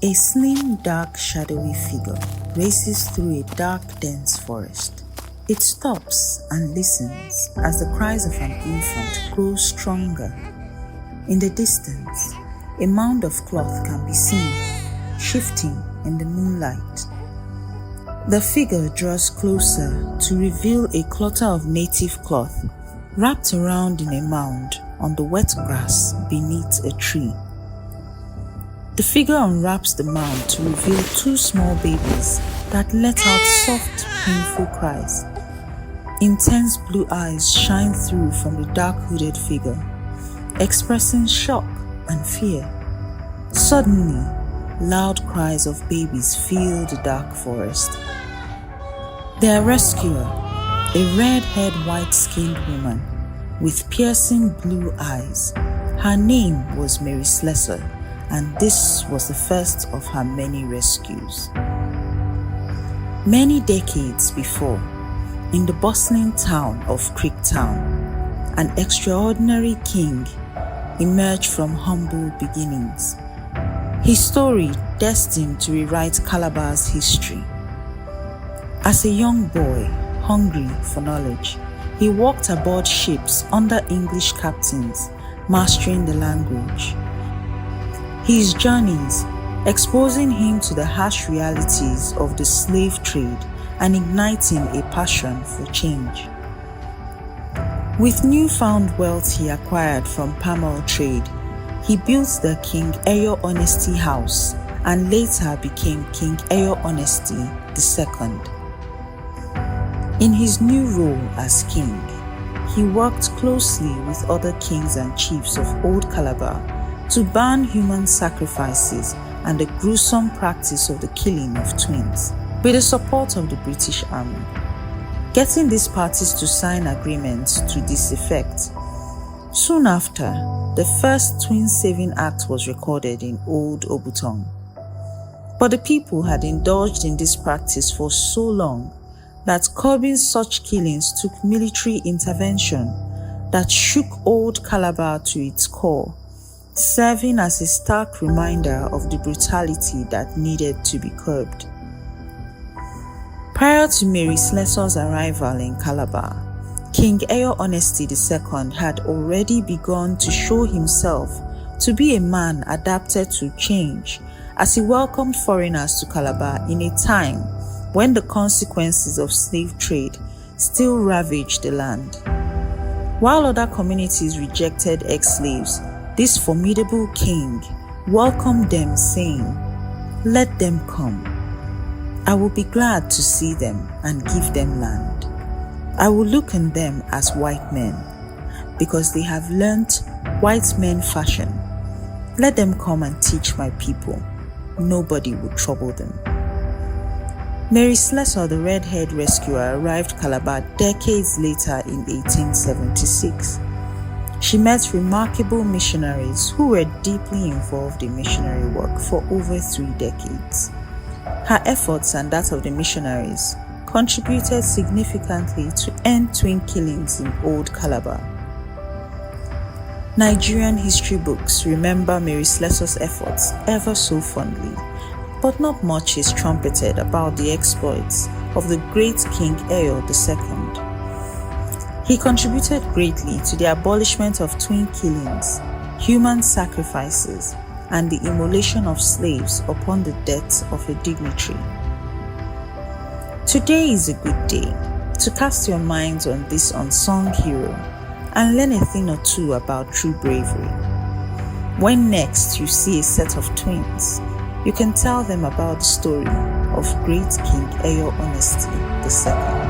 A slim, dark, shadowy figure races through a dark, dense forest. It stops and listens as the cries of an infant grow stronger. In the distance, a mound of cloth can be seen, shifting in the moonlight. The figure draws closer to reveal a clutter of native cloth wrapped around in a mound on the wet grass beneath a tree. The figure unwraps the mound to reveal two small babies that let out soft, painful cries. Intense blue eyes shine through from the dark hooded figure, expressing shock and fear. Suddenly, loud cries of babies fill the dark forest. Their rescuer, a red-haired, white-skinned woman with piercing blue eyes. Her name was Mary Slessor, and this was the first of her many rescues. Many decades before, in the bustling town of Creektown, an extraordinary king emerged from humble beginnings. His story destined to rewrite Calabar's history. As a young boy, hungry for knowledge, he walked aboard ships under English captains, mastering the language. His journeys exposing him to the harsh realities of the slave trade and igniting a passion for change. With newfound wealth he acquired from palm oil trade, he built the King Eyo Honesty House and later became King Eyo Honesty II. In his new role as king, he worked closely with other kings and chiefs of Old Calabar to ban human sacrifices and the gruesome practice of the killing of twins, with the support of the British Army. Getting these parties to sign agreements to this effect. Soon after, the first Twin Saving Act was recorded in Old Obutong. But the people had indulged in this practice for so long that curbing such killings took military intervention that shook Old Calabar to its core, serving as a stark reminder of the brutality that needed to be curbed. Prior to Mary Slessor's arrival in Calabar, King Eyo Honesty II had already begun to show himself to be a man adapted to change as he welcomed foreigners to Calabar in a time when the consequences of slave trade still ravaged the land. While other communities rejected ex-slaves, this formidable king welcomed them, saying, "Let them come. I will be glad to see them and give them land. I will look on them as white men, because they have learnt white men fashion. Let them come and teach my people. Nobody will trouble them." Mary Slessor, the red-haired rescuer, arrived Calabar decades later in 1876. She met remarkable missionaries who were deeply involved in missionary work for over 3 decades. Her efforts and that of the missionaries contributed significantly to end twin killings in Old Calabar. Nigerian history books remember Mary Slessor's efforts ever so fondly, but not much is trumpeted about the exploits of the great King Eyo II. He contributed greatly to the abolishment of twin killings, human sacrifices, and the immolation of slaves upon the death of a dignitary. Today is a good day to cast your minds on this unsung hero and learn a thing or two about true bravery. When next you see a set of twins, you can tell them about the story of great King Eyo Honesty II.